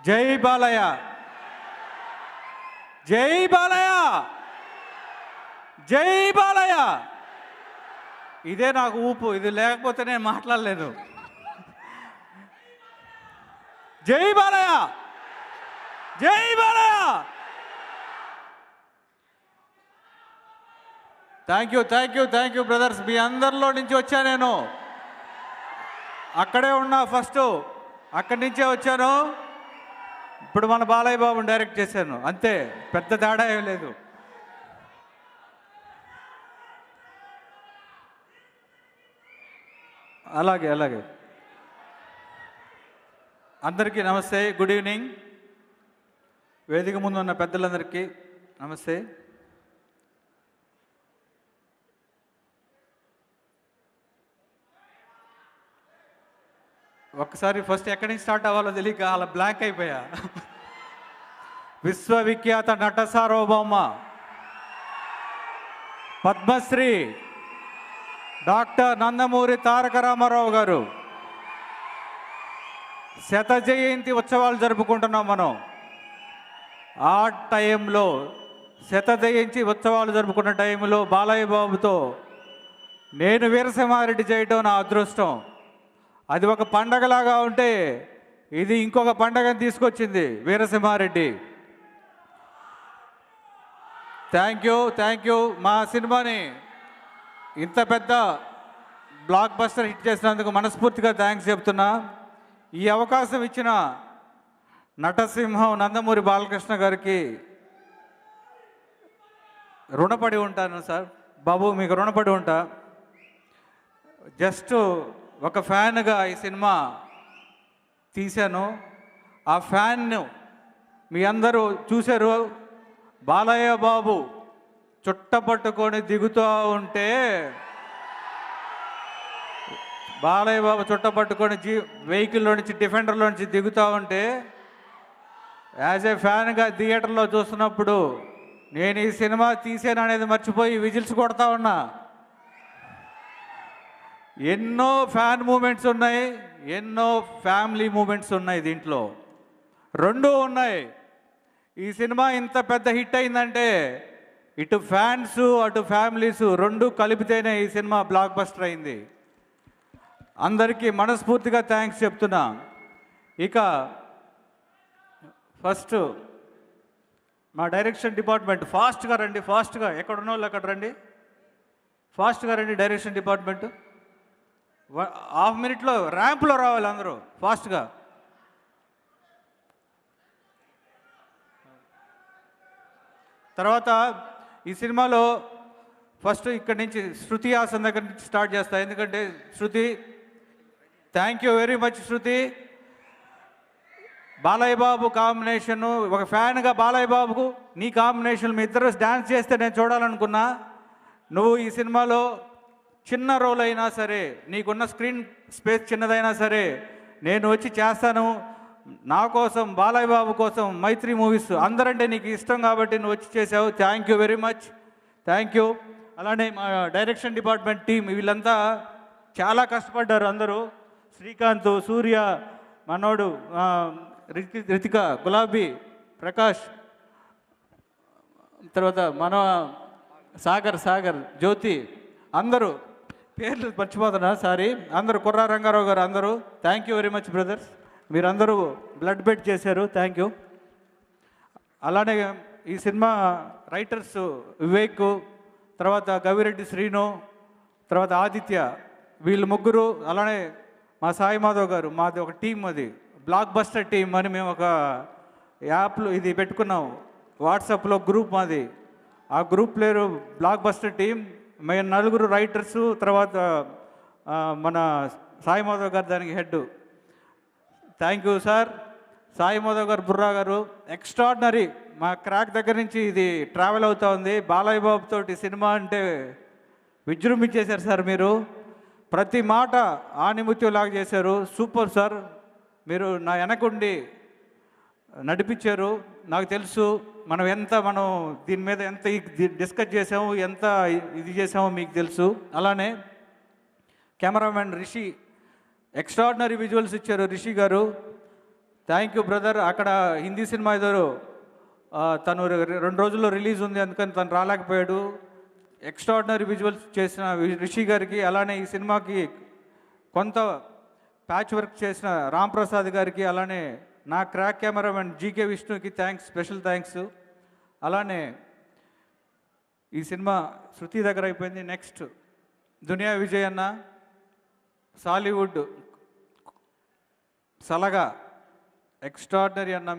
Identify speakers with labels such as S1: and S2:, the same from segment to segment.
S1: జై బాలయ్య, జై బాలయ్య, జై బాలయ్య. ఇదే నాకు ఊపు, ఇది లేకపోతే నేను మాట్లాడలేదు. జై బాలయ్య, జై Balayya. Thank you, thank you, thank you brothers. మీ అందరిలో నుంచి వచ్చా నేను. అక్కడే ఉన్నా ఫస్ట్, అక్కడి నుంచే వచ్చాను. ఇప్పుడు మన బాలయ్య బాబుని డైరెక్ట్ చేశాను, అంతే, పెద్ద తేడా ఏం లేదు. అలాగే అలాగే. అందరికీ నమస్తే, గుడ్ ఈవినింగ్. వేదిక ముందు ఉన్న పెద్దలందరికీ నమస్తే. ఒక్కసారి ఫస్ట్ ఎక్కడి నుంచి స్టార్ట్ అవ్వాలో తెలియక అలా బ్లాంక్ అయిపోయా. విశ్వవిఖ్యాత నట సార్వభౌమ పద్మశ్రీ డాక్టర్ నందమూరి తారక రామారావు గారు శత జయంతి ఉత్సవాలు జరుపుకుంటున్నాం మనం. ఆ టైంలో శత జయంతి ఉత్సవాలు జరుపుకున్న టైంలో బాలయ్య బాబుతో నేను వీరసింహారెడ్డి చేయటం నా అదృష్టం. అది ఒక పండగలాగా ఉంటే ఇది ఇంకొక పండగని తీసుకొచ్చింది Veera Simha Reddy. Thank you, thank you. మా సినిమాని ఇంత పెద్ద బ్లాక్ బస్టర్ హిట్ చేసినందుకు మనస్ఫూర్తిగా థ్యాంక్స్ చెప్తున్నా. ఈ అవకాశం ఇచ్చిన నటసింహం నందమూరి బాలకృష్ణ గారికి రుణపడి ఉంటాను సార్. బాబు మీకు రుణపడి ఉంటా. జస్ట్ ఒక ఫ్యాన్గా ఈ సినిమా తీశాను. ఆ ఫ్యాన్ను మీ అందరూ చూశారు. బాలయ్య బాబు చుట్టపట్టుకొని దిగుతూ ఉంటే, బాలయ్య బాబు చుట్టపట్టుకొని వెహికల్లో నుంచి, డిఫెండర్లో నుంచి దిగుతూ ఉంటే, యాజ్ ఏ ఫ్యాన్గా థియేటర్లో చూస్తున్నప్పుడు నేను ఈ సినిమా తీసాను అనేది మర్చిపోయి విజిల్స్ కొడతా ఉన్నా. ఎన్నో ఫ్యాన్ మూమెంట్స్ ఉన్నాయి, ఎన్నో ఫ్యామిలీ మూమెంట్స్ ఉన్నాయి. దీంట్లో రెండూ ఉన్నాయి. ఈ సినిమా ఇంత పెద్ద హిట్ అయిందంటే ఇటు ఫ్యాన్స్ అటు ఫ్యామిలీస్ రెండు కలిపితేనే ఈ సినిమా బ్లాక్ బస్టర్ అయింది. అందరికీ మనస్ఫూర్తిగా థ్యాంక్స్ చెప్తున్నా. ఇక ఫస్ట్ మా డైరెక్షన్ డిపార్ట్మెంట్, ఫాస్ట్గా రండి, ఫాస్ట్గా, ఎక్కడున్న వాళ్ళు అక్కడ రండి, ఫాస్ట్గా రండి. డైరెక్షన్ డిపార్ట్మెంట్ హాఫ్ మినిట్లో ర్యాంప్లో రావాలి అందరూ ఫాస్ట్గా. తర్వాత ఈ సినిమాలో ఫస్ట్ ఇక్కడి నుంచి శృతి హాసన్ దగ్గర నుంచి స్టార్ట్ చేస్తా. ఎందుకంటే Shruti, thank you very much Shruti. Balayya Babu combination, ఒక ఫ్యాన్గా బాలయ్య బాబుకు నీ కాంబినేషన్, మీ ఇద్దరు డ్యాన్స్ చేస్తే నేను చూడాలనుకున్నా. నువ్వు ఈ సినిమాలో చిన్న రోల్ అయినా సరే, నీకున్న స్క్రీన్ స్పేస్ చిన్నదైనా సరే నేను వచ్చి చేస్తాను. నా కోసం, బాలయ్య బాబు కోసం, మైత్రి మూవీస్ అందరంటే నీకు ఇష్టం కాబట్టి నువ్వు వచ్చి చేసావు. Thank you very much, thank you. అలానే మా డైరెక్షన్ డిపార్ట్మెంట్ టీం వీళ్ళంతా చాలా కష్టపడ్డారు అందరూ. శ్రీకాంత్, సూర్య, మనోడు, రితిక, గులాబీ, ప్రకాష్, తర్వాత మన సాగర్, జ్యోతి, అందరూ పేర్లు మర్చిపోతున్నా, సారీ. అందరూ, కుర్రా రంగారావు గారు, అందరూ thank you very much brothers. మీరందరూ బ్లడ్ బెట్ చేశారు, థ్యాంక్ యూ. అలానే ఈ సినిమా రైటర్స్ వివేక్, తర్వాత గవిరెడ్డి శ్రీను, తర్వాత ఆదిత్య, వీళ్ళు ముగ్గురు. అలానే మా సాయి మాధవ్ గారు. మాది ఒక టీం, అది బ్లాక్ బస్టర్ టీం అని మేము ఒక యాప్లో ఇది పెట్టుకున్నాం, వాట్సాప్లో గ్రూప్ మాది. ఆ గ్రూప్ పేరు బ్లాక్ బస్టర్ టీం. మేము నలుగురు రైటర్సు, తర్వాత మన సాయి మాధవ్ గారు దానికి head. Thank you sir. Sai Madhav గారు, బుర్రా గారు ఎక్స్ట్రాడినరీ. మా క్రాక్ దగ్గర నుంచి ఇది ట్రావెల్ అవుతూ ఉంది. బాలయ్య బాబుతో సినిమా అంటే విజృంభించేశారు సార్ మీరు. ప్రతి మాట ఆనిముత్యంలాగా చేశారు. Super sir. మీరు నా వెనకుండి నడిపించారు. నాకు తెలుసు మనం దీని మీద ఎంత డిస్కస్ చేసాము, ఎంత ఇది చేసామో మీకు తెలుసు. అలానే కెమెరామెన్ రిషి ఎక్స్ట్రాడినరీ విజువల్స్ ఇచ్చారు రిషి గారు. Thank you brother. అక్కడ హిందీ సినిమా ఏదో తను 2 రోజుల్లో రిలీజ్ ఉంది, అందుకని తను రాలేకపోయాడు. ఎక్స్ట్రాడినరీ విజువల్స్ చేసిన రిషి గారికి, అలానే ఈ సినిమాకి కొంత ప్యాచ్ వర్క్ చేసిన రామ్ ప్రసాద్ గారికి, అలానే నా క్రాక్ కెమెరామెన్ జీకే విష్ణుకి థ్యాంక్స్, స్పెషల్ థ్యాంక్స్. అలానే ఈ సినిమా శృతి దగ్గర అయిపోయింది. నెక్స్ట్ దునియా విజయ్ అన్న, సాలీవుడ్ సలగా ఎక్స్ట్రాడినరీ అన్న.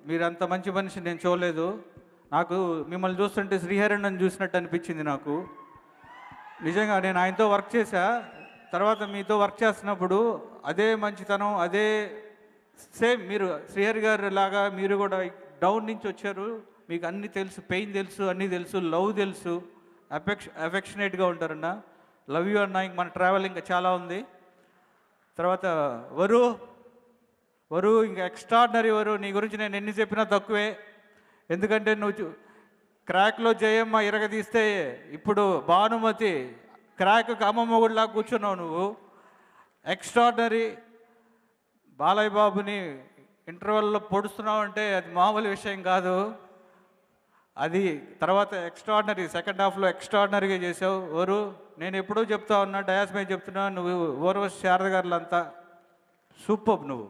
S1: మీరు అంత మంచి మనిషి నేను చూడలేదు. నాకు మిమ్మల్ని చూస్తుంటే శ్రీహరిని చూసినట్టు అనిపించింది నాకు. నిజంగా నేను ఆయనతో వర్క్ చేశా, తర్వాత మీతో వర్క్ చేస్తున్నప్పుడు అదే మంచితనం, అదే సేమ్ మీరు శ్రీహరి గారు లాగా మీరు కూడా డౌన్ నుంచి వచ్చారు. మీకు అన్నీ తెలుసు, పెయిన్ తెలుసు, అన్నీ తెలుసు, లవ్ తెలుసు, అఫెక్షనేట్గా ఉంటారన్న. లవ్ యూ అన్న. ఇంక మన ట్రావెల్ ఇంకా చాలా ఉంది. తర్వాత వరు ఇంకా ఎక్స్ట్రాడినరీ నీ గురించి నేను ఎన్ని చెప్పినా తక్కువే. ఎందుకంటే నువ్వు క్రాక్లో జయమ్మ ఇరగదీస్తే ఇప్పుడు భానుమతి క్రాక్ అమ్మమ్మ గుడిలా కూర్చున్నావు నువ్వు. ఎక్స్ట్రాడినరీ. బాలయ్య బాబుని ఇంటర్వెల్లో పొడుస్తున్నావు అంటే అది మామూలు విషయం కాదు. అది తర్వాత ఎక్స్ట్రాడినరీ, సెకండ్ హాఫ్లో ఎక్స్ట్రాడినరీగా చేసావు. నేను ఎప్పుడూ చెప్తా ఉన్నా, డయాస్ మీద చెప్తున్నా, నువ్వు ఓర్వశి శారద గారులంతా సూపర్. నువ్వు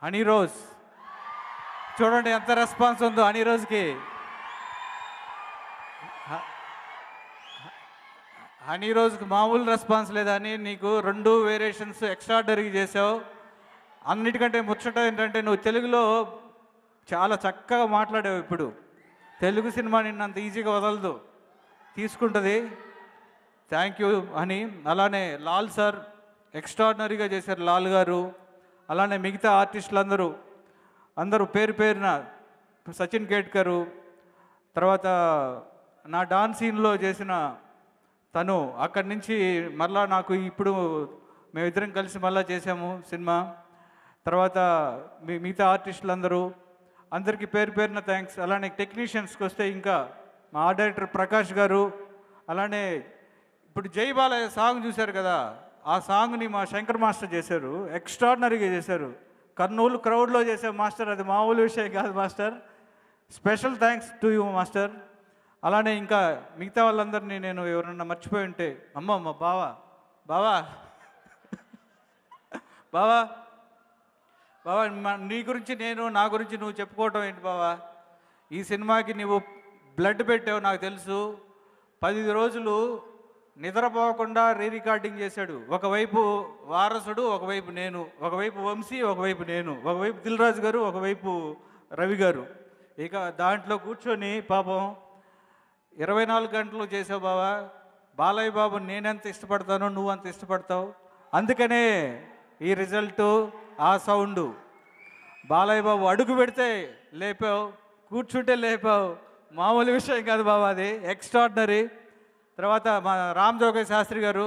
S1: హనీ రోజ్ చూడండి ఎంత రెస్పాన్స్ ఉందో హనీ రోజుకి. హనీ రోజుకి మామూలు రెస్పాన్స్ లేదని నీకు 2 వేరియేషన్స్ ఎక్స్ట్రాడినరీగా చేసావు. అన్నిటికంటే ముచ్చట ఏంటంటే నువ్వు తెలుగులో చాలా చక్కగా మాట్లాడావు. ఇప్పుడు తెలుగు సినిమా నిన్నంత ఈజీగా వదలదు, తీసుకుంటుంది. థ్యాంక్ యూ అని. అలానే లాల్ సార్ ఎక్స్ట్రాడినరీగా చేశారు, లాల్ గారు. అలానే మిగతా ఆర్టిస్టులు అందరూ పేరు పేరున, సచిన్ కేట్కరు, తర్వాత నా డాన్స్ సీన్లో చేసిన తను, అక్కడి నుంచి మళ్ళా నాకు ఇప్పుడు మేమిద్దరం కలిసి మళ్ళా చేసాము సినిమా. తర్వాత మిగతా ఆర్టిస్టులు అందరికీ పేరు పేరున థ్యాంక్స్. అలానే టెక్నీషియన్స్కి వస్తే ఇంకా మా ఆర్ట్ డైరెక్టర్ ప్రకాష్ గారు, అలానే ఇప్పుడు జై బాలయ్య సాంగ్ చూశారు కదా, ఆ సాంగ్ని మా శంకర్ మాస్టర్ చేశారు, ఎక్స్ట్రాడినరీగా చేశారు. కర్నూలు క్రౌడ్లో చేసే మాస్టర్, అది మామూలు విషయం కాదు master. Special thanks to you master. అలానే ఇంకా మిగతా వాళ్ళందరినీ నేను ఎవరన్నా మర్చిపోయి ఉంటే, అమ్మ బావా నీ గురించి నా గురించి నువ్వు చెప్పుకోవటం ఏంటి బావా? ఈ సినిమాకి నువ్వు బ్లడ్ పెట్టావు నాకు తెలుసు. 10 రోజులు నిద్రపోకుండా రికార్డింగ్ చేశాడు. ఒకవైపు వారసుడు, ఒకవైపు నేను, ఒకవైపు వంశీ, ఒకవైపు నేను, ఒకవైపు దిల్ రాజు గారు, ఒకవైపు రవి గారు. ఇక దాంట్లో కూర్చొని పాపం 24 గంటలు చేసావు బావా. బాలయ్య బాబు నేనెంత ఇష్టపడతానో నువ్వు అంత ఇష్టపడతావు. అందుకనే ఈ రిజల్టు, ఆ సౌండు. బాలయ్య బాబు అడుగు పెడితే లేపావు, కూర్చుంటే లేపావు. మామూలు విషయం కాదు బాబా, అది ఎక్స్ట్రాడినరీ. తర్వాత మా రామ్ జోగయ్య శాస్త్రి గారు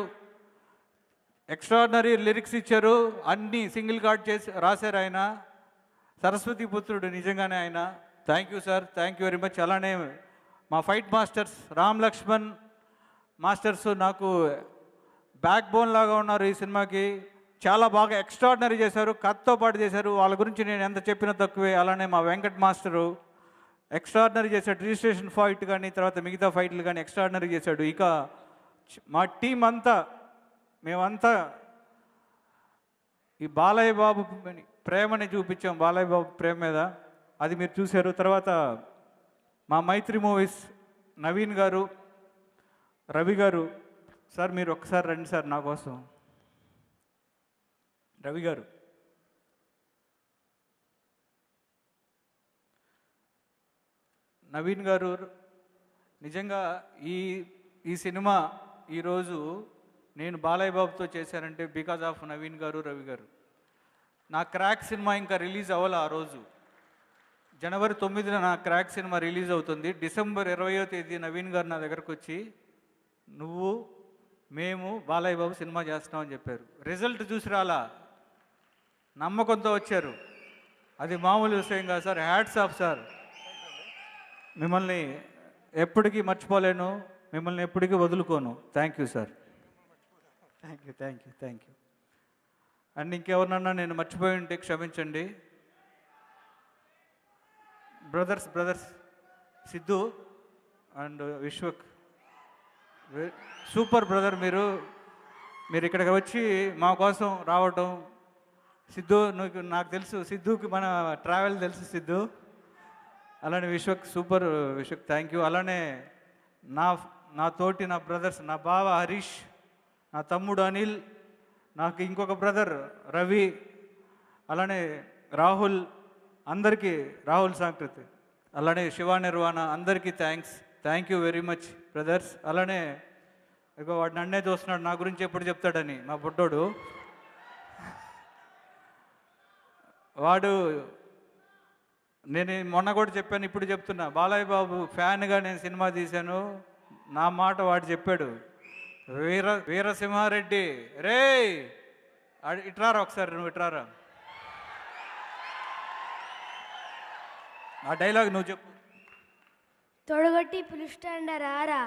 S1: ఎక్స్ట్రాడినరీ లిరిక్స్ ఇచ్చారు, అన్నీ సింగిల్ కార్డ్ చేసి రాశారు ఆయన. సరస్వతి పుత్రుడు నిజంగానే ఆయన. Thank you sir, thank you very much. అలానే మా fight masters Ram Lakshman masters నాకు బ్యాక్ బోన్ లాగా ఉన్నారు ఈ సినిమాకి. చాలా బాగా ఎక్స్ట్రాడినరీ చేశారు, కథతో పాటు చేశారు. వాళ్ళ గురించి నేను ఎంత చెప్పినా తక్కువే. అలానే మా వెంకట్ మాస్టరు ఎక్స్ట్రాడినరీ చేశాడు. రిజిస్ట్రేషన్ ఫైట్ కానీ తర్వాత మిగతా ఫైట్లు కానీ ఎక్స్ట్రాడినరీ చేశాడు. ఇక మా టీం అంతా, మేమంతా ఈ బాలయ్య బాబు ప్రేమని చూపించాం, బాలయ్య బాబు ప్రేమ మీద, అది మీరు చూశారు. తర్వాత మా మైత్రి మూవీస్ నవీన్ గారు, రవి గారు. సార్ మీరు ఒక్కసారి రండి సార్ నా కోసం. రవి గారు, నవీన్ గారు, నిజంగా ఈ సినిమా ఈరోజు నేను బాలయ్య బాబుతో చేశానంటే బికాజ్ ఆఫ్ నవీన్ గారు, రవి గారు. నా క్రాక్ సినిమా ఇంకా రిలీజ్ అవ్వాలి. ఆ రోజు జనవరి 9న నా క్రాక్ సినిమా రిలీజ్ అవుతుంది. డిసెంబర్ 20వ తేదీ నవీన్ గారు నా దగ్గరకు వచ్చి మేము బాలయ్య బాబు సినిమా చేస్తున్నామని చెప్పారు. రిజల్ట్ చూసి రాలా, నమ్మకంతో వచ్చారు. అది మామూలు విషయం కాదు సార్. Hats off sir. మిమ్మల్ని ఎప్పటికీ మర్చిపోలేను, మిమ్మల్ని ఎప్పటికీ వదులుకోను. Thank you sir. Thank you. And ఇంకెవరినన్నా నేను మర్చిపోయి ఉంటే క్షమించండి. Brothers Siddhu and Vishwak, super brother. మీరు ఇక్కడికి వచ్చి మా కోసం రావటం. సిద్ధు నాకు తెలుసు, సిద్ధుకి మన ట్రావెల్ తెలుసు సిద్ధు. అలానే Vishwak, super Vishwak, thank you. అలానే నా తోటి నా బ్రదర్స్, నా బావ హరీష్, నా తమ్ముడు అనిల్, నాకు ఇంకొక బ్రదర్ రవి, అలానే రాహుల్, అందరికీ రాహుల్ సాంకృతి, అలానే శివ నిర్వాణ, అందరికీ thank you very much brothers. అలానే ఇక వాడు నన్నే చూస్తున్నాడు, నా గురించి ఎప్పుడు చెప్తాడని మా బుడ్డోడు. వాడు నేను మొన్న కూడా చెప్పాను, ఇప్పుడు చెప్తున్నా, బాలయ్య బాబు ఫ్యాన్గా నేను సినిమా తీశాను. నా మాట వాడు చెప్పాడు, వీరసింహారెడ్డి రే ఇట్రారా ఒకసారి, నువ్వు ఇట్రారా, ఆ డైలాగ్ నువ్వు చెప్పు.
S2: తొడగొట్టి పిలుస్తాండా రారా,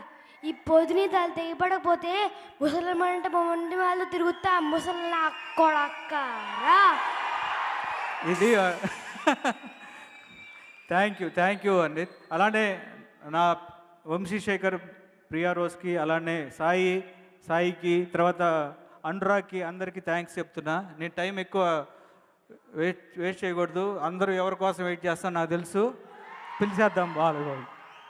S2: ఈ పొద్దుని తల తెగిపడకపోతే ముసలమంట మొండి వాళ్ళు తిరుగుతా ముసలి కొడక్కరా.
S1: ఇది థ్యాంక్ యూ అండి. అలానే నా వంశీశేఖర్, ప్రియా రోజ్కి, అలానే సాయికి, తర్వాత అనురాగ్కి, అందరికీ థ్యాంక్స్ చెప్తున్నా. నేను టైం ఎక్కువ వేస్ట్ చేయకూడదు. అందరూ ఎవరి కోసం వెయిట్ చేస్తాను నాకు తెలుసు. పిలిచేద్దాం బాగా.